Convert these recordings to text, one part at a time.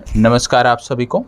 नमस्कार आप सभी को।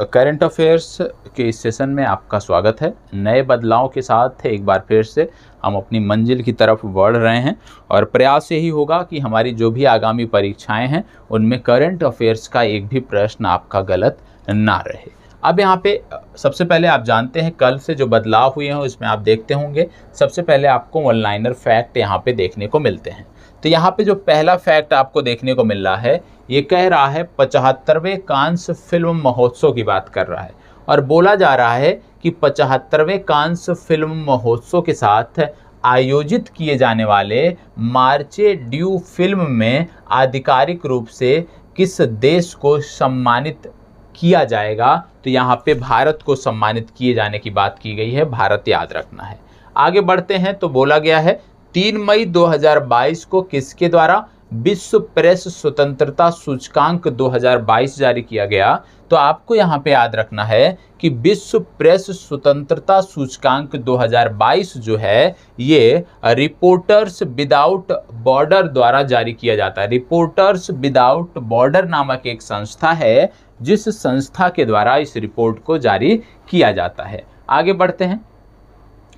करंट अफेयर्स के इस सेशन में आपका स्वागत है। नए बदलाव के साथ एक बार फिर से हम अपनी मंजिल की तरफ बढ़ रहे हैं और प्रयास यही होगा कि हमारी जो भी आगामी परीक्षाएं हैं उनमें करंट अफेयर्स का एक भी प्रश्न आपका गलत ना रहे। अब यहाँ पे सबसे पहले आप जानते हैं कल से जो बदलाव हुए हैं उसमें आप देखते होंगे सबसे पहले आपको वन लाइनर फैक्ट यहाँ पे देखने को मिलते हैं। तो यहाँ पे जो पहला फैक्ट आपको देखने को मिल रहा है ये कह रहा है 75वें कांस फिल्म महोत्सव की बात कर रहा है और बोला जा रहा है कि 75वें कांस फिल्म महोत्सव के साथ आयोजित किए जाने वाले मार्चे ड्यू फिल्म में आधिकारिक रूप से किस देश को सम्मानित किया जाएगा। तो यहाँ पे भारत को सम्मानित किए जाने की बात की गई है, भारत याद रखना है। आगे बढ़ते हैं तो बोला गया है 3 मई 2022 को किसके द्वारा विश्व प्रेस स्वतंत्रता सूचकांक 2022 जारी किया गया। तो आपको यहाँ पे याद रखना है कि विश्व प्रेस स्वतंत्रता सूचकांक 2022 जो है ये रिपोर्टर्स विदाउट बॉर्डर द्वारा जारी किया जाता है। रिपोर्टर्स विदाउट बॉर्डर नामक एक संस्था है जिस संस्था के द्वारा इस रिपोर्ट को जारी किया जाता है। आगे बढ़ते हैं,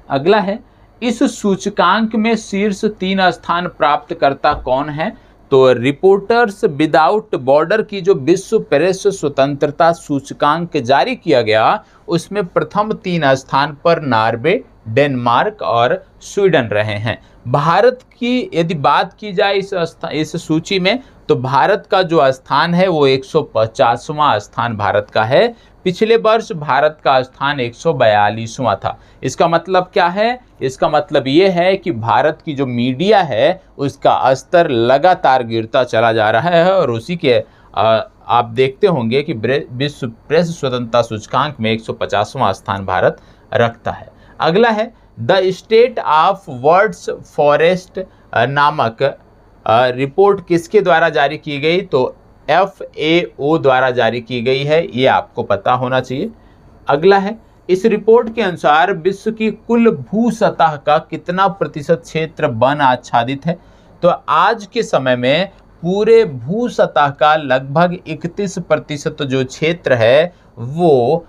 अगला है इस सूचकांक में शीर्ष 3 स्थान प्राप्तकर्ता कौन है। तो रिपोर्टर्स विदाउट बॉर्डर की जो विश्व प्रेस स्वतंत्रता सूचकांक जारी किया गया उसमें प्रथम 3 स्थान पर नॉर्वे, डेनमार्क और स्वीडन रहे हैं। भारत की यदि बात की जाए इस सूची में तो भारत का जो स्थान है वो 150वां स्थान भारत का है। पिछले वर्ष भारत का स्थान 142वां था। इसका मतलब क्या है? इसका मतलब ये है कि भारत की जो मीडिया है उसका स्तर लगातार गिरता चला जा रहा है और उसी के आप देखते होंगे कि विश्व प्रेस स्वतंत्रता सूचकांक में 150वां स्थान भारत रखता है। अगला है the state of world's forest नामक रिपोर्ट किसके द्वारा जारी की गई। तो FAO द्वारा जारी की गई है, ये आपको पता होना चाहिए। अगला है इस रिपोर्ट के अनुसार विश्व की कुल भू सतह का कितना प्रतिशत क्षेत्र वन आच्छादित है। तो आज के समय में पूरे भू सतह का लगभग 31% जो क्षेत्र है वो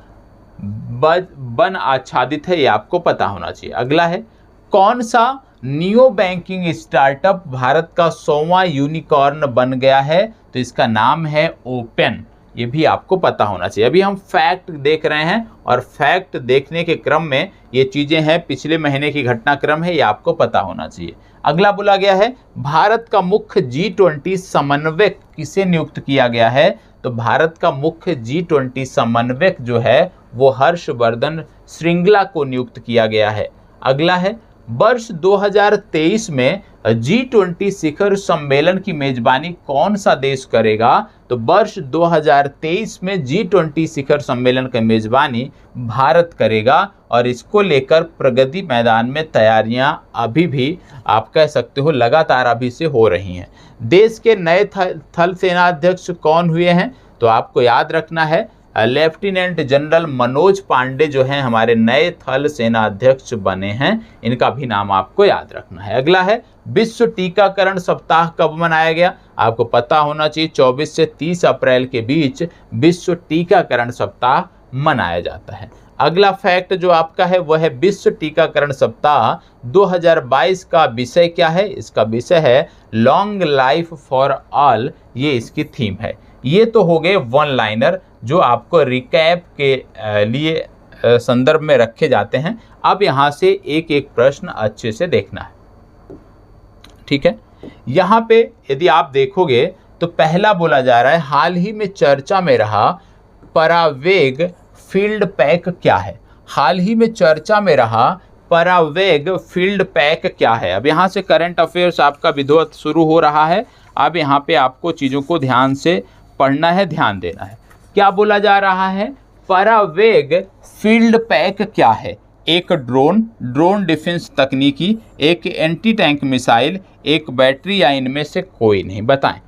वन आच्छादित है, ये आपको पता होना चाहिए। अगला है कौन सा नियो बैंकिंग स्टार्टअप भारत का 100वां यूनिकॉर्न बन गया है। तो इसका नाम है ओपन, ये भी आपको पता होना चाहिए। अभी हम फैक्ट देख रहे हैं और फैक्ट देखने के क्रम में ये चीजें हैं, पिछले महीने की घटनाक्रम है, ये आपको पता होना चाहिए। अगला बोला गया है भारत का मुख्य G20 समन्वयक किसे नियुक्त किया गया है। तो भारत का मुख्य G20 समन्वयक जो है वो हर्षवर्धन श्रृंगला को नियुक्त किया गया है। अगला है वर्ष 2023 में G20 शिखर सम्मेलन की मेजबानी कौन सा देश करेगा। तो वर्ष 2023 में G20 शिखर सम्मेलन की मेजबानी भारत करेगा और इसको लेकर प्रगति मैदान में तैयारियां अभी भी आप कह सकते हो लगातार अभी से हो रही हैं। देश के नए थल सेनाध्यक्ष कौन हुए हैं। तो आपको याद रखना है लेफ्टिनेंट जनरल मनोज पांडे जो हैं हमारे नए थल सेना अध्यक्ष बने हैं, इनका भी नाम आपको याद रखना है। अगला है विश्व टीकाकरण सप्ताह कब मनाया गया। आपको पता होना चाहिए 24 से 30 अप्रैल के बीच विश्व टीकाकरण सप्ताह मनाया जाता है। अगला फैक्ट जो आपका है वह है विश्व टीकाकरण सप्ताह 2022 का विषय क्या है। इसका विषय है लॉन्ग लाइफ फॉर ऑल, ये इसकी थीम है। ये तो हो गए वन लाइनर जो आपको रिकैप के लिए संदर्भ में रखे जाते हैं। अब यहाँ से एक एक प्रश्न अच्छे से देखना है, ठीक है। यहाँ पे यदि आप देखोगे तो पहला बोला जा रहा है हाल ही में चर्चा में रहा परावेग फील्ड पैक क्या है। हाल ही में चर्चा में रहा परावेग फील्ड पैक क्या है। अब यहाँ से करंट अफेयर्स आपका विधिवत शुरू हो रहा है। अब यहाँ पे आपको चीज़ों को ध्यान से पढ़ना है, ध्यान देना है। क्या बोला जा रहा है परावेग फील्ड पैक क्या है। एक ड्रोन डिफेंस तकनीकी, एक एंटी टैंक मिसाइल, एक बैटरी या इनमें से कोई नहीं। बताएं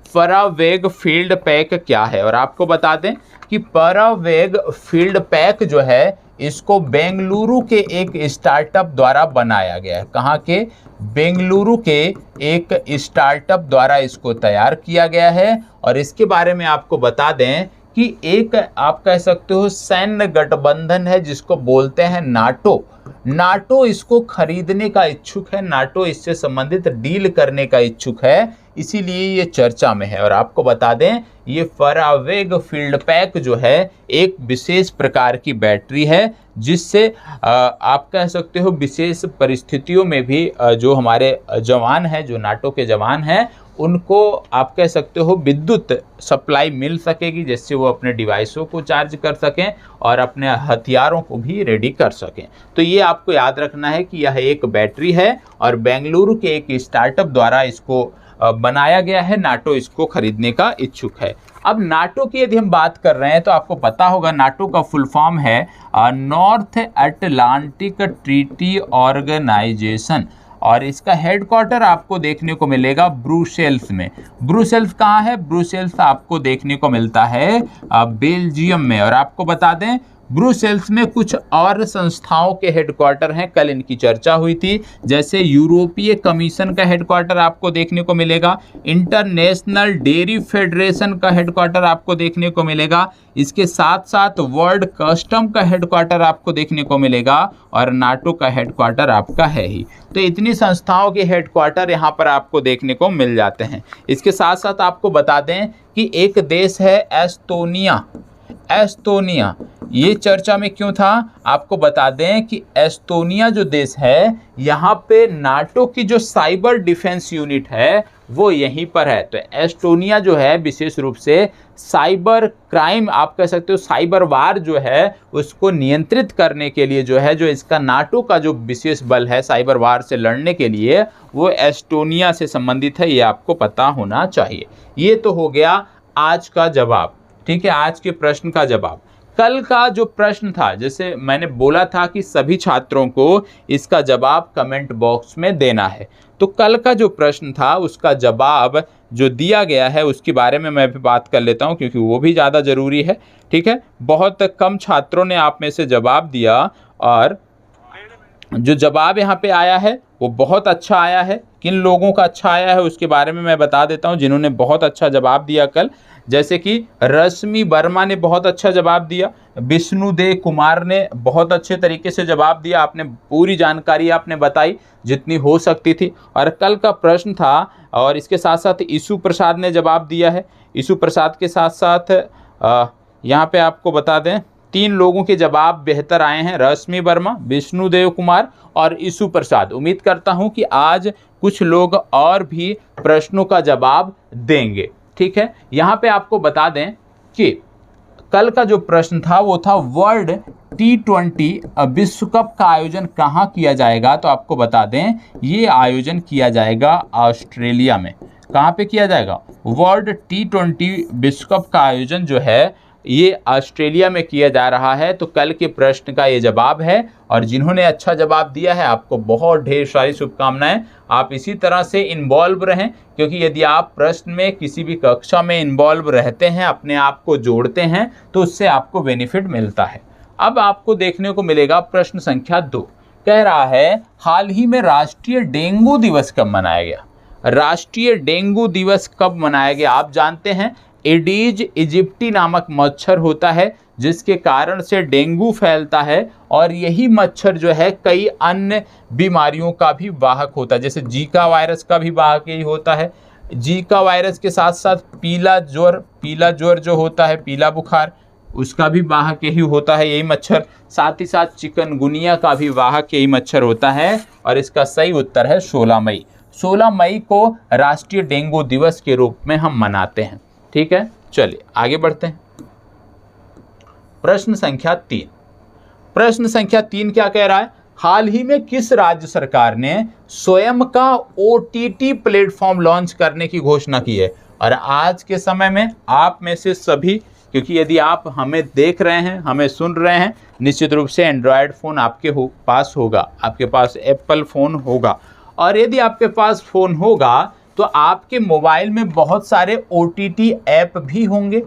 परावेग फील्ड पैक क्या है। और आपको बता दें कि परावेग फील्ड पैक जो है इसको बेंगलुरु के एक स्टार्टअप द्वारा बनाया गया है। कहाँ के? बेंगलुरु के एक स्टार्टअप द्वारा इसको तैयार किया गया है। और इसके बारे में आपको बता दें कि एक आप कह सकते हो सैन्य गठबंधन है जिसको बोलते हैं नाटो। नाटो इसको खरीदने का इच्छुक है, नाटो इससे संबंधित डील करने का इच्छुक है, इसीलिए ये चर्चा में है। और आपको बता दें ये फरावेग फील्ड पैक जो है एक विशेष प्रकार की बैटरी है जिससे आप कह सकते हो विशेष परिस्थितियों में भी जो हमारे जवान हैं, जो नाटो के जवान हैं, उनको आप कह सकते हो विद्युत सप्लाई मिल सकेगी, जिससे वो अपने डिवाइसों को चार्ज कर सकें और अपने हथियारों को भी रेडी कर सकें। तो ये आपको याद रखना है कि यह एक बैटरी है और बेंगलुरु के एक स्टार्टअप द्वारा इसको बनाया गया है। नाटो इसको खरीदने का इच्छुक है। अब नाटो की यदि हम बात कर रहे हैं तो आपको पता होगा नाटो का फुल फॉर्म है नॉर्थ अटलांटिक ट्रीटी ऑर्गेनाइजेशन और इसका हेडक्वार्टर आपको देखने को मिलेगा ब्रुसेल्स में। ब्रुसेल्स कहाँ है? ब्रुसेल्स आपको देखने को मिलता है बेल्जियम में। और आपको बता दें ब्रुसेल्स में कुछ और संस्थाओं के हेडक्वार्टर हैं, कल इनकी चर्चा हुई थी, जैसे यूरोपीय कमीशन का हेडक्वार्टर आपको देखने को मिलेगा, इंटरनेशनल डेयरी फेडरेशन का हेडक्वार्टर आपको देखने को मिलेगा, इसके साथ साथ वर्ल्ड कस्टम का हेडक्वार्टर आपको देखने को मिलेगा और नाटो का हेडक्वार्टर आपका है ही। तो इतनी संस्थाओं के हेडक्वार्टर यहाँ पर आपको देखने को मिल जाते हैं। इसके साथ साथ आपको बता दें कि एक देश है एस्टोनिया। एस्टोनिया ये चर्चा में क्यों था? आपको बता दें कि एस्टोनिया जो देश है यहाँ पे नाटो की जो साइबर डिफेंस यूनिट है वो यहीं पर है। तो एस्टोनिया जो है विशेष रूप से साइबर क्राइम आप कह सकते हो साइबर वार जो है उसको नियंत्रित करने के लिए जो है, जो इसका नाटो का जो विशेष बल है साइबर वार से लड़ने के लिए, वो एस्टोनिया से संबंधित है। ये आपको पता होना चाहिए। ये तो हो गया आज का जवाब, ठीक है, आज के प्रश्न का जवाब। कल का जो प्रश्न था, जैसे मैंने बोला था कि सभी छात्रों को इसका जवाब कमेंट बॉक्स में देना है, तो कल का जो प्रश्न था उसका जवाब जो दिया गया है उसके बारे में मैं भी बात कर लेता हूं क्योंकि वो भी ज़्यादा ज़रूरी है। ठीक है, बहुत कम छात्रों ने आप में से जवाब दिया और जो जवाब यहाँ पे आया है वो बहुत अच्छा आया है। किन लोगों का अच्छा आया है उसके बारे में मैं बता देता हूँ जिन्होंने बहुत अच्छा जवाब दिया कल, जैसे कि रश्मि वर्मा ने बहुत अच्छा जवाब दिया, विष्णुदेव कुमार ने बहुत अच्छे तरीके से जवाब दिया, आपने पूरी जानकारी आपने बताई जितनी हो सकती थी। और कल का प्रश्न था और इसके साथ साथ ईशु प्रसाद ने जवाब दिया है। ईशु प्रसाद के साथ साथ यहाँ पे आपको बता दें 3 लोगों के जवाब बेहतर आए हैं, रश्मि वर्मा, विष्णुदेव कुमार और ईशु प्रसाद। उम्मीद करता हूँ कि आज कुछ लोग और भी प्रश्नों का जवाब देंगे। ठीक है, यहाँ पे आपको बता दें कि कल का जो प्रश्न था वो था वर्ल्ड T20 विश्व कप का आयोजन कहाँ किया जाएगा? तो आपको बता दें ये आयोजन किया जाएगा ऑस्ट्रेलिया में। कहाँ पे किया जाएगा? वर्ल्ड T20 विश्व कप का आयोजन जो है ये ऑस्ट्रेलिया में किया जा रहा है। तो कल के प्रश्न का ये जवाब है और जिन्होंने अच्छा जवाब दिया है आपको बहुत ढेर सारी शुभकामनाएं। आप इसी तरह से इन्वॉल्व रहें क्योंकि यदि आप प्रश्न में किसी भी कक्षा में इन्वॉल्व रहते हैं, अपने आप को जोड़ते हैं, तो उससे आपको बेनिफिट मिलता है। अब आपको देखने को मिलेगा प्रश्न संख्या 2 कह रहा है हाल ही में राष्ट्रीय डेंगू दिवस कब मनाया गया? राष्ट्रीय डेंगू दिवस कब मनाया गया? आप जानते हैं एडीज इजिप्टी नामक मच्छर होता है जिसके कारण से डेंगू फैलता है और यही मच्छर जो है कई अन्य बीमारियों का भी वाहक होता है, जैसे जीका वायरस का भी वाहक यही होता है। जीका वायरस के साथ साथ पीला ज्वर जो होता है, पीला बुखार, उसका भी वाहक यही होता है, यही मच्छर। साथ ही साथ चिकनगुनिया का भी वाहक यही मच्छर होता है और इसका सही उत्तर है 16 मई। 16 मई को राष्ट्रीय डेंगू दिवस के रूप में हम मनाते हैं। ठीक है, चलिए आगे बढ़ते हैं। प्रश्न संख्या 3। प्रश्न संख्या 3 क्या कह रहा है? हाल ही में किस राज्य सरकार ने स्वयं का OTT प्लेटफॉर्म लॉन्च करने की घोषणा की है? और आज के समय में आप में से सभी, क्योंकि यदि आप हमें देख रहे हैं, हमें सुन रहे हैं, निश्चित रूप से एंड्रॉयड फ़ोन आपके पास होगा, आपके पास एप्पल फ़ोन होगा। और यदि आपके पास फ़ोन होगा तो आपके मोबाइल में बहुत सारे OTT ऐप भी होंगे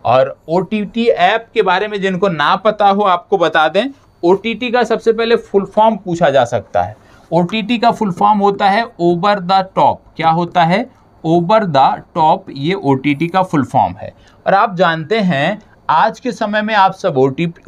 और OTT ऐप के बारे में जिनको ना पता हो आपको बता दें, OTT का सबसे पहले फुल फॉर्म पूछा जा सकता है। OTT का फुल फॉर्म होता है ओवर द टॉप। क्या होता है? ओवर द टॉप, ये OTT का फुल फॉर्म है। और आप जानते हैं आज के समय में आप सब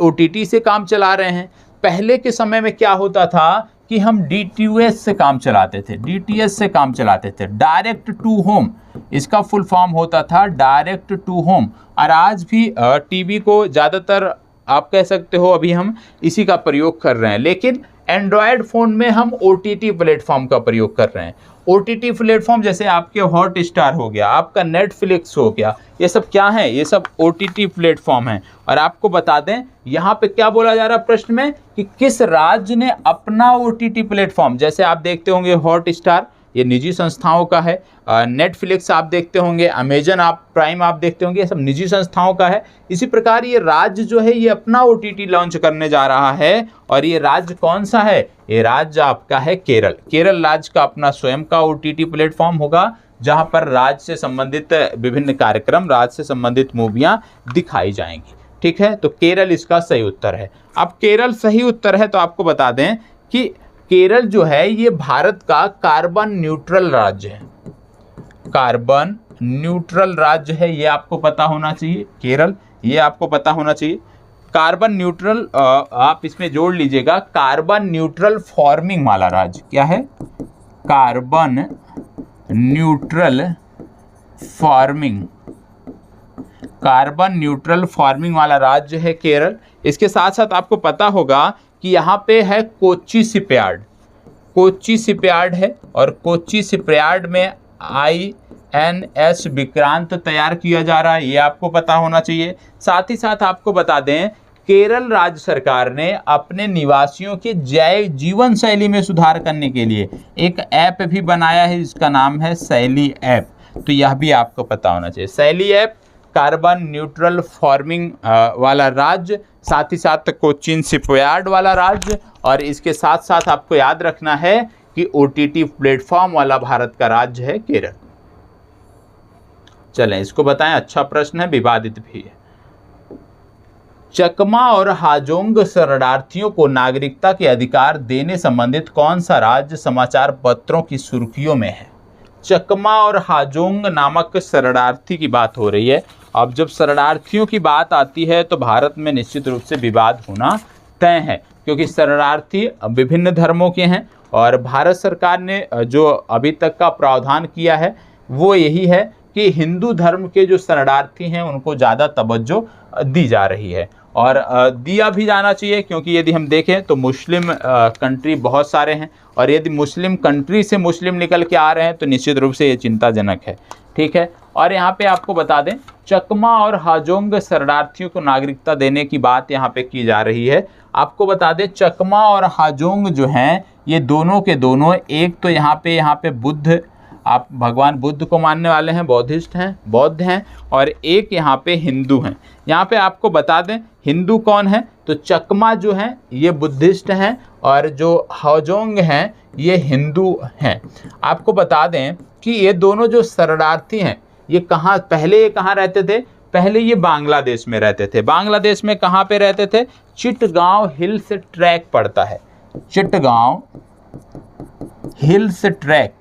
OTT से काम चला रहे हैं। पहले के समय में क्या होता था कि हम DTS से काम चलाते थे, DTS से काम चलाते थे, डायरेक्ट टू होम, इसका फुल फॉर्म होता था डायरेक्ट टू होम। और आज भी टीवी को ज़्यादातर आप कह सकते हो अभी हम इसी का प्रयोग कर रहे हैं, लेकिन एंड्रॉयड फ़ोन में हम OTT प्लेटफॉर्म का प्रयोग कर रहे हैं। OTT प्लेटफॉर्म जैसे आपके हॉटस्टार हो गया, आपका नेटफ्लिक्स हो गया, ये सब क्या है? ये सब OTT प्लेटफॉर्म है। और आपको बता दें यहाँ पे क्या बोला जा रहा है प्रश्न में कि किस राज्य ने अपना OTT प्लेटफॉर्म, जैसे आप देखते होंगे हॉटस्टार ये निजी संस्थाओं का है, नेटफ्लिक्स आप देखते होंगे, अमेजन आप प्राइम आप देखते होंगे, ये सब निजी संस्थाओं का है। इसी प्रकार ये राज्य जो है ये अपना OTT लॉन्च करने जा रहा है। और ये राज्य कौन सा है? ये राज्य आपका है केरल। केरल राज्य का अपना स्वयं का OTT प्लेटफॉर्म होगा, जहां पर राज्य से संबंधित विभिन्न कार्यक्रम, राज्य से संबंधित मूवियां दिखाई जाएंगी। ठीक है, तो केरल इसका सही उत्तर है। अब केरल सही उत्तर है तो आपको बता दें कि केरल जो है ये भारत का कार्बन न्यूट्रल राज्य है। कार्बन न्यूट्रल राज्य है, ये आपको पता होना चाहिए। केरल, ये आपको पता होना चाहिए। कार्बन न्यूट्रल आप इसमें जोड़ लीजिएगा, कार्बन न्यूट्रल फार्मिंग वाला राज्य। क्या है? Carbon neutral farming, carbon neutral farming वाला राज्य है केरल। इसके साथ साथ आपको पता होगा कि यहाँ पे है कोच्चि शिपयार्ड। कोच्चि शिपयार्ड है और कोच्चि शिपयार्ड में INS विक्रांत तैयार किया जा रहा है, ये आपको पता होना चाहिए। साथ ही साथ आपको बता दें केरल राज्य सरकार ने अपने निवासियों के जीवन शैली में सुधार करने के लिए एक ऐप भी बनाया है, इसका नाम है शैली ऐप। तो यह भी आपको पता होना चाहिए। शैली ऐप कार्बन न्यूट्रल फार्मिंग वाला राज्य, साथ ही साथ कोचीन शिपयार्ड वाला राज्य, और इसके साथ साथ आपको याद रखना है कि OTT प्लेटफॉर्म वाला भारत का राज्य है केरल। चलें इसको बताएं, अच्छा प्रश्न है, विवादित भी है। चकमा और हाजोंग शरणार्थियों को नागरिकता के अधिकार देने संबंधित कौन सा राज्य समाचार पत्रों की सुर्खियों में है? चकमा और हाजोंग नामक शरणार्थी की बात हो रही है। अब जब शरणार्थियों की बात आती है तो भारत में निश्चित रूप से विवाद होना तय है, क्योंकि शरणार्थी विभिन्न धर्मों के हैं और भारत सरकार ने जो अभी तक का प्रावधान किया है वो यही है कि हिंदू धर्म के जो शरणार्थी हैं उनको ज़्यादा तवज्जो दी जा रही है और दिया भी जाना चाहिए, क्योंकि यदि हम देखें तो मुस्लिम कंट्री बहुत सारे हैं और यदि मुस्लिम कंट्री से मुस्लिम निकल के आ रहे हैं तो निश्चित रूप से ये चिंताजनक है। ठीक है, और यहाँ पे आपको बता दें चकमा और हाजोंग शरणार्थियों को नागरिकता देने की बात यहाँ पे की जा रही है। आपको बता दें चकमा और हाजोंग जो हैं ये दोनों के दोनों, एक तो यहाँ पे बुद्ध, आप भगवान बुद्ध को मानने वाले हैं, बौद्ध हैं, और एक यहाँ पे हिंदू हैं। यहाँ पे आपको बता दें हिंदू कौन है, तो चकमा जो हैं ये बुद्धिस्ट हैं और जो हाजोंग हैं ये हिंदू हैं। आपको बता दें कि ये दोनों जो शरणार्थी हैं ये पहले ये कहाँ रहते थे? पहले ये बांग्लादेश में रहते थे। बांग्लादेश में कहाँ पे रहते थे? चिटगांव हिल्स ट्रैक पड़ता है, चिटगांव हिल्स ट्रैक,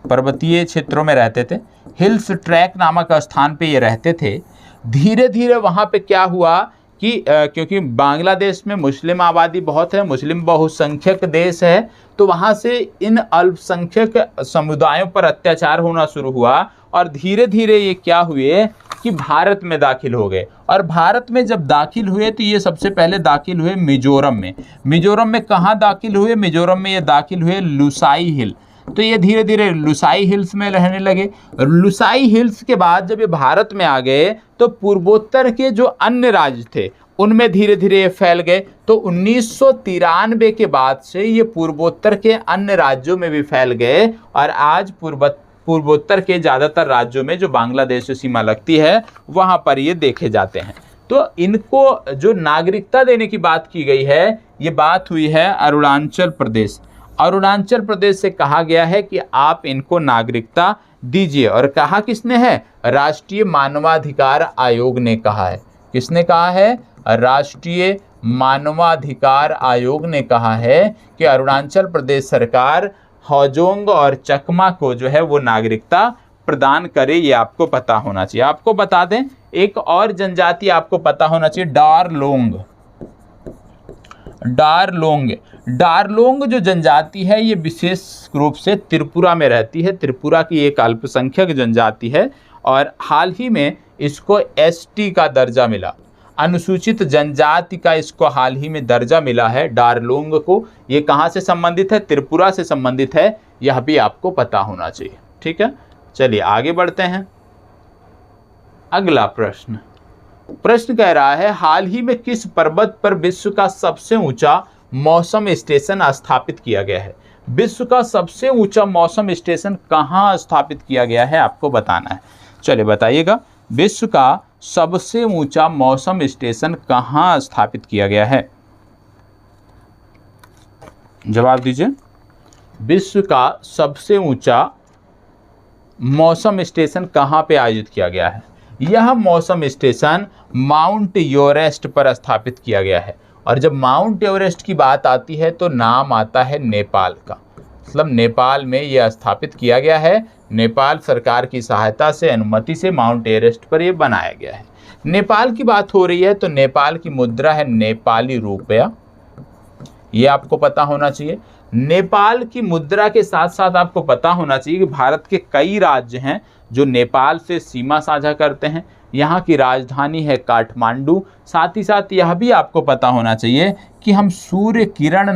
पर्वतीय क्षेत्रों में रहते थे। हिल्स ट्रैक नामक स्थान पे ये रहते थे। धीरे धीरे वहाँ पे क्या हुआ कि क्योंकि बांग्लादेश में मुस्लिम आबादी बहुत है, मुस्लिम बहुसंख्यक देश है, तो वहाँ से इन अल्पसंख्यक समुदायों पर अत्याचार होना शुरू हुआ और धीरे धीरे ये क्या हुए कि भारत में दाखिल हो गए। और भारत में जब दाखिल हुए तो ये सबसे पहले दाखिल हुए मिजोरम में। मिजोरम में कहाँ दाखिल हुए? मिजोरम में ये दाखिल हुए लुसाई हिल। तो ये धीरे धीरे लुसाई हिल्स में रहने लगे। लुसाई हिल्स के बाद जब ये भारत में आ गए तो पूर्वोत्तर के जो अन्य राज्य थे उनमें धीरे धीरे ये फैल गए। तो 1993 के बाद से ये पूर्वोत्तर के अन्य राज्यों में भी फैल गए और आज पूर्वोत्तर के ज़्यादातर राज्यों में जो बांग्लादेश से सीमा लगती है वहाँ पर ये देखे जाते हैं। तो इनको जो नागरिकता देने की बात की गई है, ये बात हुई है अरुणाचल प्रदेश। अरुणाचल प्रदेश से कहा गया है कि आप इनको नागरिकता दीजिए। और कहा किसने है? राष्ट्रीय मानवाधिकार आयोग ने कहा है। किसने कहा है? राष्ट्रीय मानवाधिकार आयोग ने कहा है कि अरुणाचल प्रदेश सरकार हाजोंग और चकमा को जो है वो नागरिकता प्रदान करे। ये आपको पता होना चाहिए। आपको बता दें एक और जनजाति आपको पता होना चाहिए, डारलोंग। डारलोंग जो जनजाति है ये विशेष रूप से त्रिपुरा में रहती है। त्रिपुरा की एक अल्पसंख्यक जनजाति है और हाल ही में इसको एसटी का दर्जा मिला, अनुसूचित जनजाति का इसको हाल ही में दर्जा मिला है डारलोंग को। ये कहाँ से संबंधित है? त्रिपुरा से संबंधित है। यह भी आपको पता होना चाहिए। ठीक है, चलिए आगे बढ़ते हैं। अगला प्रश्न कह रहा है, हाल ही में किस पर्वत पर विश्व का सबसे ऊंचा मौसम स्टेशन स्थापित किया गया है? विश्व का सबसे ऊंचा मौसम स्टेशन कहाँ स्थापित किया गया है आपको बताना है। चलिए बताइएगा, विश्व का सबसे ऊंचा मौसम स्टेशन कहाँ स्थापित किया गया है? जवाब दीजिए। विश्व का सबसे ऊंचा मौसम स्टेशन कहाँ पे आयोजित किया गया है? यह मौसम स्टेशन माउंट एवरेस्ट पर स्थापित किया गया है। और जब माउंट एवरेस्ट की बात आती है तो नाम आता है नेपाल का। मतलब नेपाल में यह स्थापित किया गया है। नेपाल सरकार की सहायता से, अनुमति से माउंट एवरेस्ट पर यह बनाया गया है। नेपाल की बात हो रही है तो नेपाल की मुद्रा है नेपाली रुपया। ये आपको पता होना चाहिए। नेपाल की मुद्रा के साथ साथ आपको पता होना चाहिए कि भारत के कई राज्य हैं जो नेपाल से सीमा साझा करते हैं। यहाँ की राजधानी है काठमांडू। साथ ही साथ यह भी आपको पता होना चाहिए कि हम सूर्य किरण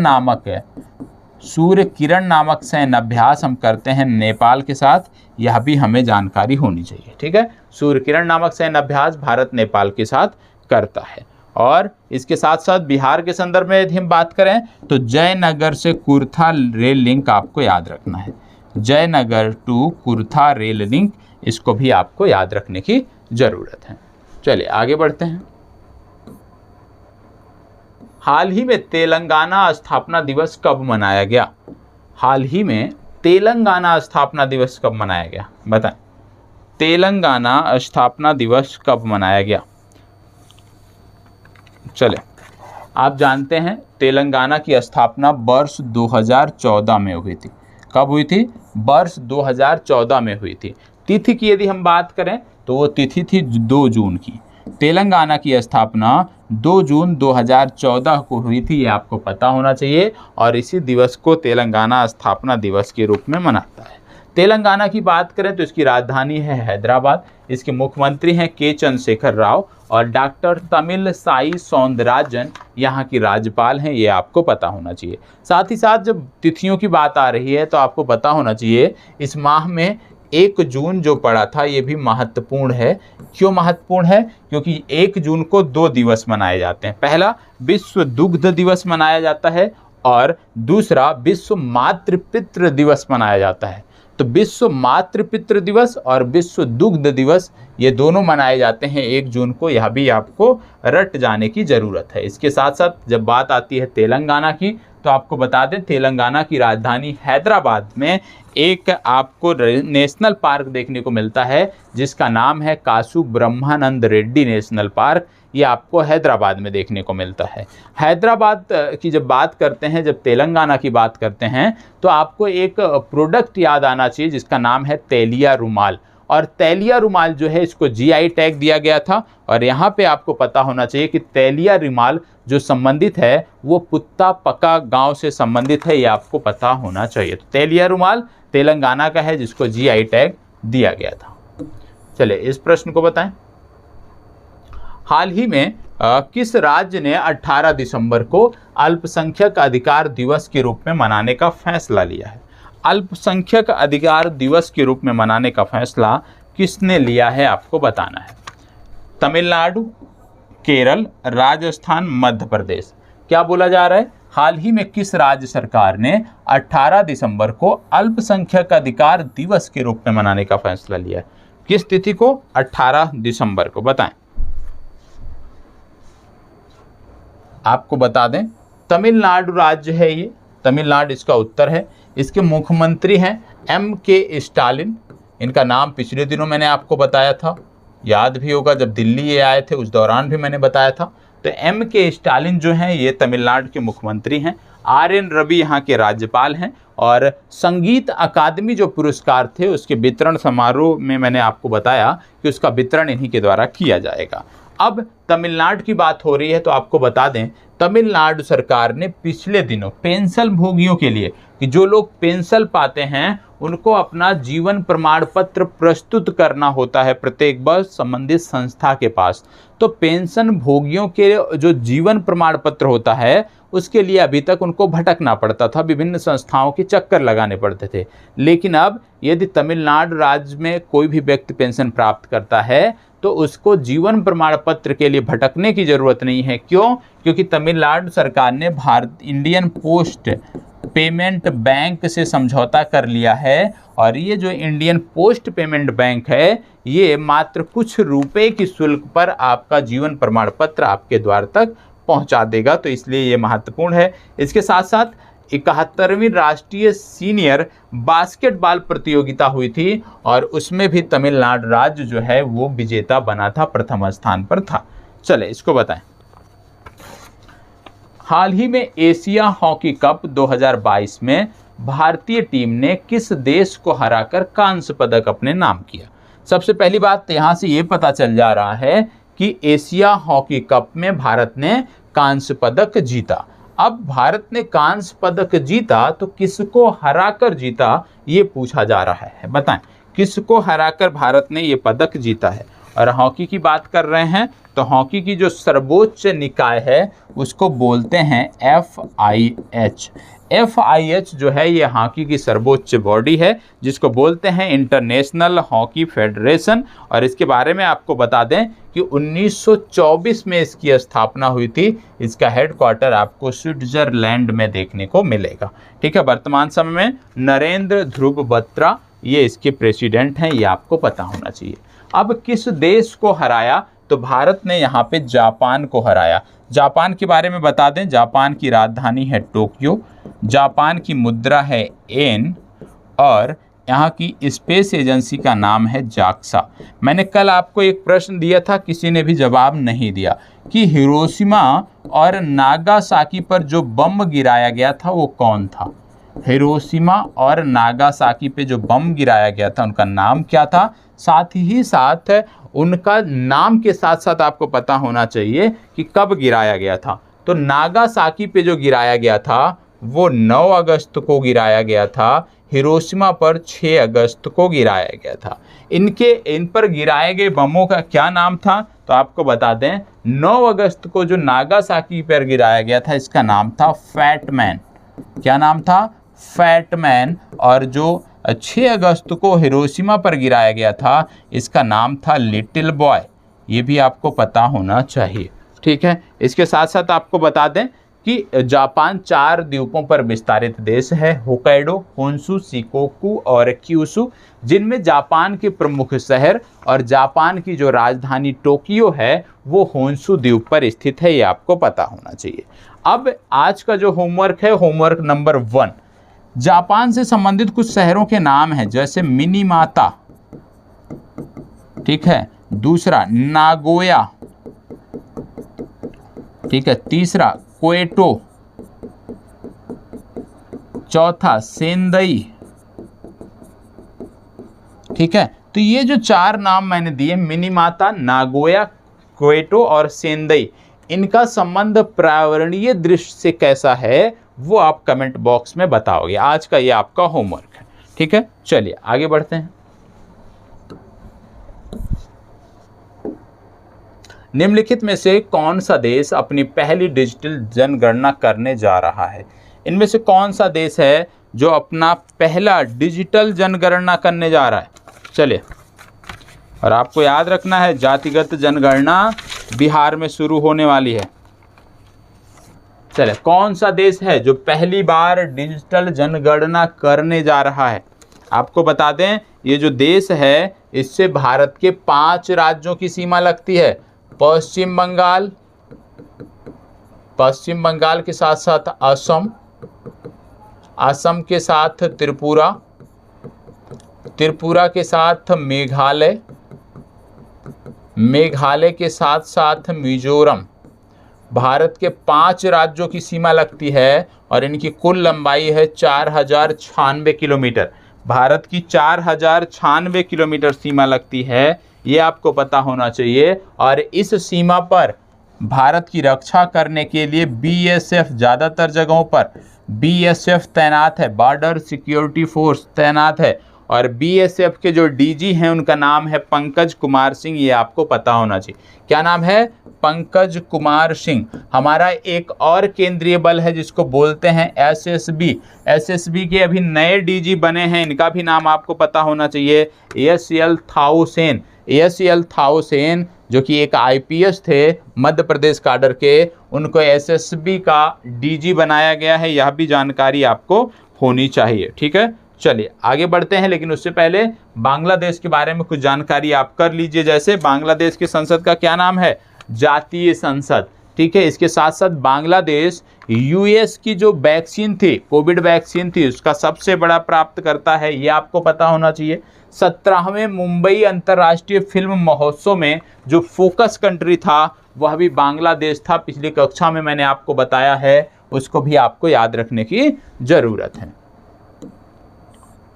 नामक सैन्य अभ्यास हम करते हैं नेपाल के साथ। यह भी हमें जानकारी होनी चाहिए। ठीक है, सूर्य किरण नामक सैन्य अभ्यास भारत नेपाल के साथ करता है। और इसके साथ साथ बिहार के संदर्भ में यदि हम बात करें तो जयनगर से कुर्था रेल लिंक आपको याद रखना है। Jaynagar to Kurtha rail link, इसको भी आपको याद रखने की जरूरत है। चलिए आगे बढ़ते हैं। हाल ही में तेलंगाना स्थापना दिवस कब मनाया गया? हाल ही में तेलंगाना स्थापना दिवस कब मनाया गया बताएं। तेलंगाना स्थापना दिवस कब मनाया गया? चले, आप जानते हैं तेलंगाना की स्थापना वर्ष 2014 में हुई थी। कब हुई थी? वर्ष 2014 में हुई थी। तिथि की यदि हम बात करें तो वो तिथि थी 2 जून की। तेलंगाना की स्थापना 2 जून 2014 को हुई थी। ये आपको पता होना चाहिए। और इसी दिवस को तेलंगाना स्थापना दिवस के रूप में मनाता है। तेलंगाना की बात करें तो इसकी राजधानी है हैदराबाद। इसके मुख्यमंत्री हैं के चंद्रशेखर राव और डॉक्टर तमिलसाई सौंदरराजन यहाँ की राज्यपाल हैं। ये आपको पता होना चाहिए। साथ ही साथ जब तिथियों की बात आ रही है तो आपको पता होना चाहिए इस माह में 1 जून जो पड़ा था ये भी महत्वपूर्ण है। क्यों महत्वपूर्ण है? क्योंकि 1 जून को 2 दिवस मनाए जाते हैं। पहला विश्व दुग्ध दिवस मनाया जाता है और दूसरा विश्व मातृपितृ दिवस मनाया जाता है। तो विश्व मातृपितृ दिवस और विश्व दुग्ध दिवस ये दोनों मनाए जाते हैं 1 जून को। यह भी आपको रट जाने की ज़रूरत है। इसके साथ साथ जब बात आती है तेलंगाना की तो आपको बता दें तेलंगाना की राजधानी हैदराबाद में एक आपको नेशनल पार्क देखने को मिलता है जिसका नाम है कासु ब्रह्मानंद रेड्डी नेशनल पार्क। ये आपको हैदराबाद में देखने को मिलता है। हैदराबाद की जब बात करते हैं, जब तेलंगाना की बात करते हैं तो आपको एक प्रोडक्ट याद आना चाहिए जिसका नाम है तेलिया रुमाल। और तेलिया रुमाल जो है इसको जीआई टैग दिया गया था। और यहाँ पे आपको पता होना चाहिए कि तेलिया रुमाल जो संबंधित है वो पुत्ता पका गांव से संबंधित है। ये आपको पता होना चाहिए। तो तेलिया रुमाल तेलंगाना का है जिसको जीआई टैग दिया गया था। चलिए इस प्रश्न को बताएं। हाल ही में किस राज्य ने 18 दिसंबर को अल्पसंख्यक अधिकार दिवस के रूप में मनाने का फैसला लिया है? अल्पसंख्यक अधिकार दिवस के रूप में मनाने का फैसला किसने लिया है आपको बताना है। तमिलनाडु, केरल, राजस्थान, मध्य प्रदेश। क्या बोला जा रहा है? हाल ही में किस राज्य सरकार ने 18 दिसंबर को अल्पसंख्यक अधिकार दिवस के रूप में मनाने का फैसला लिया है? किस तिथि को? 18 दिसंबर को। बताएं। आपको बता दें तमिलनाडु राज्य है ये। तमिलनाडु इसका उत्तर है। इसके मुख्यमंत्री हैं MK स्टालिन। इनका नाम पिछले दिनों मैंने आपको बताया था, याद भी होगा जब दिल्ली ये आए थे उस दौरान भी मैंने बताया था। तो M.K. स्टालिन जो हैं ये तमिलनाडु के मुख्यमंत्री हैं, R.N. रवि यहाँ के राज्यपाल हैं, और संगीत अकादमी जो पुरस्कार थे उसके वितरण समारोह में मैंने आपको बताया कि उसका वितरण इन्हीं के द्वारा किया जाएगा। अब तमिलनाडु की बात हो रही है तो आपको बता दें, तमिलनाडु सरकार ने पिछले दिनों पेंशन भोगियों के लिए, कि जो लोग पेंशन पाते हैं उनको अपना जीवन प्रमाण पत्र प्रस्तुत करना होता है प्रत्येक वर्ष संबंधित संस्था के पास। तो पेंशन भोगियों के जो जीवन प्रमाण पत्र होता है उसके लिए अभी तक उनको भटकना पड़ता था, विभिन्न संस्थाओं के चक्कर लगाने पड़ते थे। लेकिन अब यदि तमिलनाडु राज्य में कोई भी व्यक्ति पेंशन प्राप्त करता है तो उसको जीवन प्रमाण पत्र के लिए भटकने की ज़रूरत नहीं है। क्यों? क्योंकि तमिलनाडु सरकार ने इंडियन पोस्ट पेमेंट बैंक से समझौता कर लिया है, और ये जो इंडियन पोस्ट पेमेंट बैंक है ये मात्र कुछ रुपए की शुल्क पर आपका जीवन प्रमाण पत्र आपके द्वार तक पहुंचा देगा। तो इसलिए ये महत्वपूर्ण है। इसके साथ साथ 71वीं राष्ट्रीय सीनियर बास्केटबॉल प्रतियोगिता हुई थी और उसमें भी तमिलनाडु राज्य जो है वो विजेता बना था, प्रथम स्थान पर था। चले इसको बताएं। हाल ही में एशिया हॉकी कप 2022 में भारतीय टीम ने किस देश को हराकर कांस्य पदक अपने नाम किया? सबसे पहली बात यहाँ से ये पता चल जा रहा है कि एशिया हॉकी कप में भारत ने कांस्य पदक जीता। अब भारत ने कांस्य पदक जीता तो किसको हराकर जीता ये पूछा जा रहा है। बताएं किसको हराकर भारत ने ये पदक जीता है? और हॉकी की बात कर रहे हैं तो हॉकी की जो सर्वोच्च निकाय है उसको बोलते हैं FIH। FIH जो है ये हॉकी की सर्वोच्च बॉडी है जिसको बोलते हैं इंटरनेशनल हॉकी फेडरेशन। और इसके बारे में आपको बता दें कि 1924 में इसकी स्थापना हुई थी। इसका हेडक्वार्टर आपको स्विट्जरलैंड में देखने को मिलेगा। ठीक है, वर्तमान समय में नरेंद्र ध्रुव बत्रा ये इसके प्रेसिडेंट हैं, ये आपको पता होना चाहिए। अब किस देश को हराया? तो भारत ने यहाँ पे जापान को हराया। जापान के बारे में बता दें, जापान की राजधानी है टोक्यो, जापान की मुद्रा है येन, और यहाँ की स्पेस एजेंसी का नाम है जाक्सा। मैंने कल आपको एक प्रश्न दिया था, किसी ने भी जवाब नहीं दिया, कि हिरोशिमा और नागासाकी पर जो बम गिराया गया था वो कौन था? हिरोशिमा और नागासाकी पे जो बम गिराया गया था उनका नाम क्या था? साथ ही साथ उनका नाम के साथ साथ आपको पता होना चाहिए कि कब गिराया गया था। तो नागासाकी पे जो गिराया गया था वो 9 अगस्त को गिराया गया था, हिरोशिमा पर 6 अगस्त को गिराया गया था। इन पर गिराए गए बमों का क्या नाम था? तो आपको बता दें 9 अगस्त को जो नागासाकी पर गिराया गया था इसका नाम था फैटमैन। क्या नाम था? फैटमैन। और जो 6 अगस्त को हिरोशिमा पर गिराया गया था इसका नाम था लिटिल बॉय। ये भी आपको पता होना चाहिए। ठीक है, इसके साथ साथ आपको बता दें कि जापान 4 द्वीपों पर विस्तारित देश है, होक्काइडो, होन्शु, शिकोकू और क्यूशु, जिनमें जापान के प्रमुख शहर और जापान की जो राजधानी टोक्यो है वो होन्शु द्वीप पर स्थित है। ये आपको पता होना चाहिए। अब आज का जो होमवर्क है, होमवर्क नंबर 1, जापान से संबंधित कुछ शहरों के नाम हैं, जैसे मिनीमाता, ठीक है, दूसरा नागोया, ठीक है, तीसरा क्योटो, चौथा सेंदई। ठीक है, तो ये जो 4 नाम मैंने दिए, मिनीमाता, नागोया, क्योटो और सेंदई, इनका संबंध पर्यावरणीय दृष्टि से कैसा है वो आप कमेंट बॉक्स में बताओगे। आज का ये आपका होमवर्क है। ठीक है, चलिए आगे बढ़ते हैं। निम्नलिखित में से कौन सा देश अपनी पहली डिजिटल जनगणना करने जा रहा है? इनमें से कौन सा देश है जो अपना पहला डिजिटल जनगणना करने जा रहा है? चलिए, और आपको याद रखना है जातिगत जनगणना बिहार में शुरू होने वाली है। चलिए, कौन सा देश है जो पहली बार डिजिटल जनगणना करने जा रहा है? आपको बता दें ये जो देश है इससे भारत के 5 राज्यों की सीमा लगती है। पश्चिम बंगाल के साथ साथ असम के साथ त्रिपुरा, त्रिपुरा के साथ मेघालय, मेघालय के साथ साथ मिजोरम। भारत के 5 राज्यों की सीमा लगती है और इनकी कुल लंबाई है 4096 किलोमीटर। भारत की 4096 किलोमीटर सीमा लगती है, ये आपको पता होना चाहिए। और इस सीमा पर भारत की रक्षा करने के लिए बीएसएफ ज़्यादातर जगहों पर बीएसएफ तैनात है, बॉर्डर सिक्योरिटी फोर्स तैनात है। और बीएसएफ के जो डीजी हैं उनका नाम है पंकज कुमार सिंह, ये आपको पता होना चाहिए। क्या नाम है? पंकज कुमार सिंह। हमारा एक और केंद्रीय बल है जिसको बोलते हैं एसएसबी। एसएसबी के अभी नए डीजी बने हैं, इनका भी नाम आपको पता होना चाहिए, एसएल थाउसेन। एसएल थाउसेन जो कि एक आईपीएस थे मध्य प्रदेश काडर के, उनको एसएसबी का डीजी बनाया गया है, यह भी जानकारी आपको होनी चाहिए। ठीक है, चलिए आगे बढ़ते हैं, लेकिन उससे पहले बांग्लादेश के बारे में कुछ जानकारी आप कर लीजिए। जैसे बांग्लादेश की संसद का क्या नाम है? जातीय संसद। ठीक है, इसके साथ साथ बांग्लादेश यूएस की जो वैक्सीन थी, कोविड वैक्सीन थी, उसका सबसे बड़ा प्राप्तकर्ता है, ये आपको पता होना चाहिए। 17वें मुंबई अंतर्राष्ट्रीय फिल्म महोत्सव में जो फोकस कंट्री था वह भी बांग्लादेश था। पिछली कक्षा में मैंने आपको बताया है, उसको भी आपको याद रखने की जरूरत है।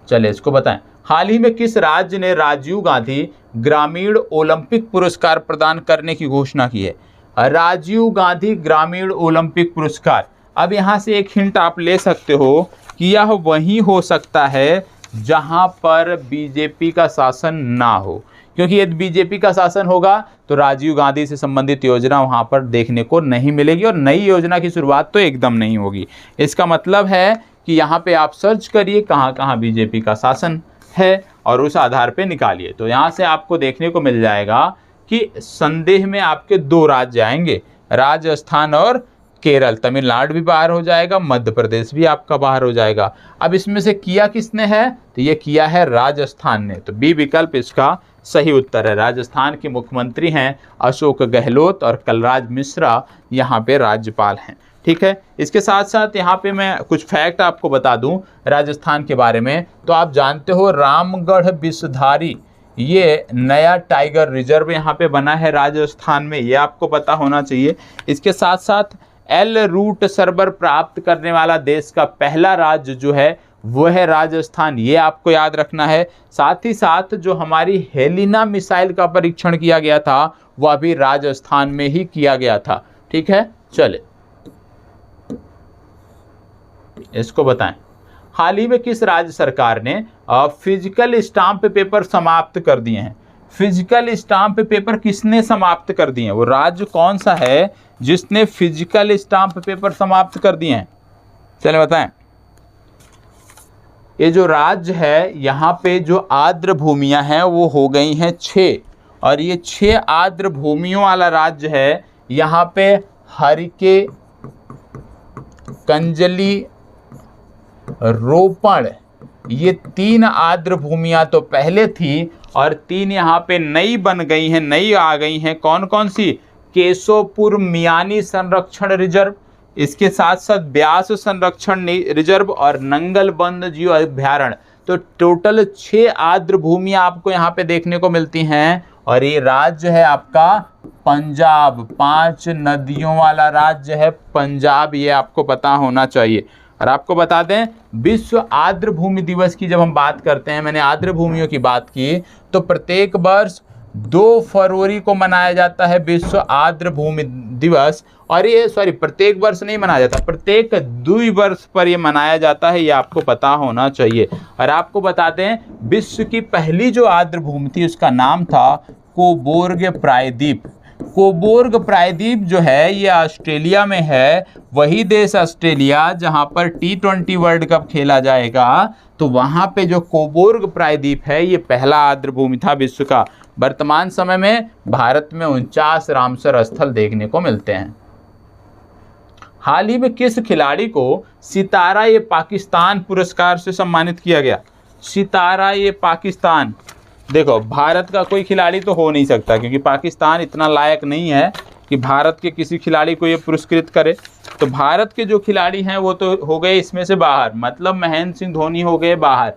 चलिए इसको बताएं, हाल ही में किस राज्य ने राजीव गांधी ग्रामीण ओलंपिक पुरस्कार प्रदान करने की घोषणा की है? राजीव गांधी ग्रामीण ओलंपिक पुरस्कार। अब यहाँ से एक हिंट आप ले सकते हो कि यह वहीं हो सकता है जहां पर बीजेपी का शासन ना हो, क्योंकि यदि बीजेपी का शासन होगा तो राजीव गांधी से संबंधित योजना वहां पर देखने को नहीं मिलेगी और नई योजना की शुरुआत तो एकदम नहीं होगी। इसका मतलब है कि यहाँ पे आप सर्च करिए कहाँ कहाँ बीजेपी का शासन है और उस आधार पे निकालिए, तो यहाँ से आपको देखने को मिल जाएगा कि संदेह में आपके 2 राज्य आएंगे, राजस्थान और केरल। तमिलनाडु भी बाहर हो जाएगा, मध्य प्रदेश भी आपका बाहर हो जाएगा। अब इसमें से किया किसने है? तो ये किया है राजस्थान ने, तो बी विकल्प इसका सही उत्तर है। राजस्थान के मुख्यमंत्री हैं अशोक गहलोत और कलराज मिश्रा यहाँ पे राज्यपाल हैं। ठीक है, इसके साथ साथ यहाँ पे मैं कुछ फैक्ट आपको बता दूं राजस्थान के बारे में। तो आप जानते हो रामगढ़ विषधारी ये नया टाइगर रिजर्व यहाँ पे बना है राजस्थान में, ये आपको पता होना चाहिए। इसके साथ साथ एल रूट सर्वर प्राप्त करने वाला देश का पहला राज्य जो है वो है राजस्थान, ये आपको याद रखना है। साथ ही साथ जो हमारी हेलिना मिसाइल का परीक्षण किया गया था वह भी राजस्थान में ही किया गया था। ठीक है, चले इसको बताएं, हाल ही में किस राज्य सरकार ने फिजिकल स्टाम्प पेपर समाप्त कर दिए हैं? फिजिकल स्टाम्प पेपर किसने समाप्त कर दिए हैं? वो राज्य कौन सा है जिसने फिजिकल स्टाम्प पेपर समाप्त कर दिए हैं? चले बताएं। ये जो राज्य है यहाँ पे जो आर्द्र भूमियां हैं वो हो गई हैं 6, और ये 6 आर्द्र भूमियों वाला राज्य है। यहाँ पे हरिके, कंजली, रोपण, ये 3 आर्द्र भूमियां तो पहले थी और 3 यहाँ पे नई बन गई हैं, नई आ गई हैं। कौन कौन सी? केशोपुर मियानी संरक्षण रिजर्व, इसके साथ साथ ब्यास संरक्षण रिजर्व और नंगलबंद जीव अभ्यारण्य। तो टोटल 6 आर्द्र भूमियां आपको यहाँ पे देखने को मिलती हैं। और ये राज्य है आपका पंजाब, 5 नदियों वाला राज्य है पंजाब, ये आपको पता होना चाहिए। और आपको बता दें, विश्व आर्द्र भूमि दिवस की जब हम बात करते हैं, मैंने आर्द्र भूमियों की बात की, तो प्रत्येक वर्ष 2 फरवरी को मनाया जाता है विश्व आर्द्र भूमि दिवस। और ये प्रत्येक वर्ष नहीं मनाया जाता, प्रत्येक 2 वर्ष पर ये मनाया जाता है, ये आपको पता होना चाहिए। और आपको बता दें, विश्व की पहली जो आर्द्र भूमि थी उसका नाम था कोबोर्ग प्रायद्वीप। कोबोर्ग प्रायद्वीप जो है ये ऑस्ट्रेलिया में है, वही देश ऑस्ट्रेलिया जहां पर T20 वर्ल्ड कप खेला जाएगा। तो वहां पे जो कोबोर्ग प्रायद्वीप है ये पहला आर्द्र भूमि था विश्व का। वर्तमान समय में भारत में 49 रामसर स्थल देखने को मिलते हैं। हाल ही में किस खिलाड़ी को सितारा ये पाकिस्तान पुरस्कार से सम्मानित किया गया? सितारा ये पाकिस्तान, देखो भारत का कोई खिलाड़ी तो हो नहीं सकता क्योंकि पाकिस्तान इतना लायक नहीं है कि भारत के किसी खिलाड़ी को ये पुरस्कृत करे। तो भारत के जो खिलाड़ी हैं वो तो हो गए इसमें से बाहर, मतलब महेंद्र सिंह धोनी हो गए बाहर।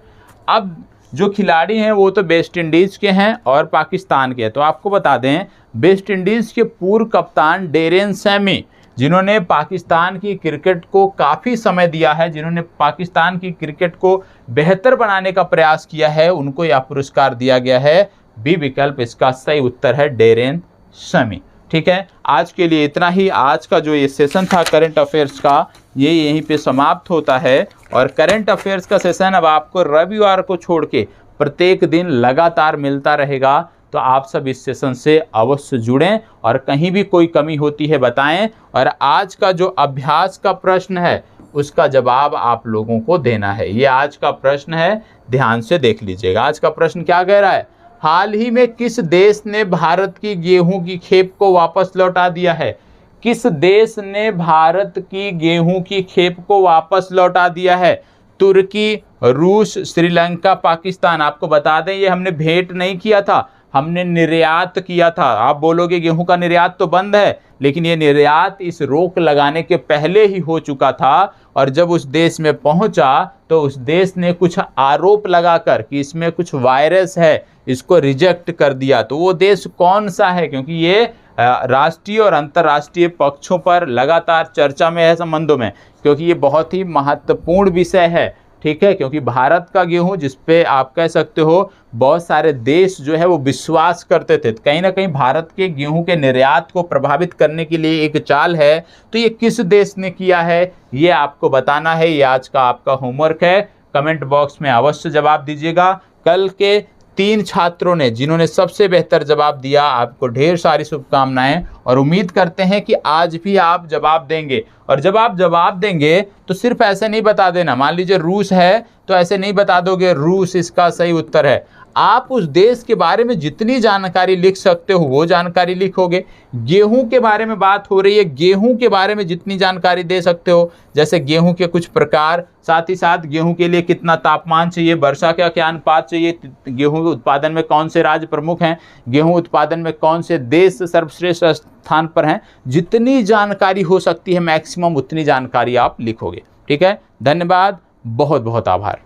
अब जो खिलाड़ी हैं वो तो वेस्ट इंडीज़ के हैं और पाकिस्तान के हैं। तो आपको बता दें, वेस्ट इंडीज़ के पूर्व कप्तान डेरेन सैमी, जिन्होंने पाकिस्तान की क्रिकेट को काफ़ी समय दिया है, जिन्होंने पाकिस्तान की क्रिकेट को बेहतर बनाने का प्रयास किया है, उनको यह पुरस्कार दिया गया है। बी विकल्प इसका सही उत्तर है, डेरेन सैमी। ठीक है, आज के लिए इतना ही। आज का जो ये सेशन था करंट अफेयर्स का, ये यहीं पे समाप्त होता है। और करंट अफेयर्स का सेशन अब आपको रविवार को छोड़ के प्रत्येक दिन लगातार मिलता रहेगा। तो आप सब इस सेशन से अवश्य जुड़ें और कहीं भी कोई कमी होती है बताएं। और आज का जो अभ्यास का प्रश्न है उसका जवाब आप लोगों को देना है। ये आज का प्रश्न है, ध्यान से देख लीजिएगा। आज का प्रश्न क्या कह रहा है? हाल ही में किस देश ने भारत की गेहूं की खेप को वापस लौटा दिया है? किस देश ने भारत की गेहूं की खेप को वापस लौटा दिया है? तुर्की, रूस, श्रीलंका, पाकिस्तान। आपको बता दें, ये हमने भेंट नहीं किया था, हमने निर्यात किया था। आप बोलोगे गेहूं का निर्यात तो बंद है, लेकिन ये निर्यात इस रोक लगाने के पहले ही हो चुका था। और जब उस देश में पहुंचा तो उस देश ने कुछ आरोप लगाकर कि इसमें कुछ वायरस है, इसको रिजेक्ट कर दिया। तो वो देश कौन सा है? क्योंकि ये राष्ट्रीय और अंतर्राष्ट्रीय पक्षों पर लगातार चर्चा में है, संबंधों में, क्योंकि ये बहुत ही महत्वपूर्ण विषय है। ठीक है, क्योंकि भारत का गेहूं, जिस पे आप कह सकते हो बहुत सारे देश जो है वो विश्वास करते थे, कहीं ना कहीं भारत के गेहूं के निर्यात को प्रभावित करने के लिए एक चाल है। तो ये किस देश ने किया है, ये आपको बताना है। ये आज का आपका होमवर्क है। कमेंट बॉक्स में अवश्य जवाब दीजिएगा। कल के 3 छात्रों ने जिन्होंने सबसे बेहतर जवाब दिया, आपको ढेर सारी शुभकामनाएं और उम्मीद करते हैं कि आज भी आप जवाब देंगे। और जब आप जवाब देंगे तो सिर्फ ऐसे नहीं बता देना, मान लीजिए रूस है तो ऐसे नहीं बता दोगे रूस इसका सही उत्तर है। आप उस देश के बारे में जितनी जानकारी लिख सकते हो वो जानकारी लिखोगे। गेहूं के बारे में बात हो रही है, गेहूं के बारे में जितनी जानकारी दे सकते हो, जैसे गेहूं के कुछ प्रकार, साथ ही साथ गेहूं के लिए कितना तापमान चाहिए, वर्षा का क्या अनुपात चाहिए, गेहूं के उत्पादन में कौन से राज्य प्रमुख हैं, गेहूं उत्पादन में कौन से देश सर्वश्रेष्ठ स्थान पर हैं, जितनी जानकारी हो सकती है मैक्सिमम उतनी जानकारी आप लिखोगे। ठीक है, धन्यवाद, बहुत बहुत आभार।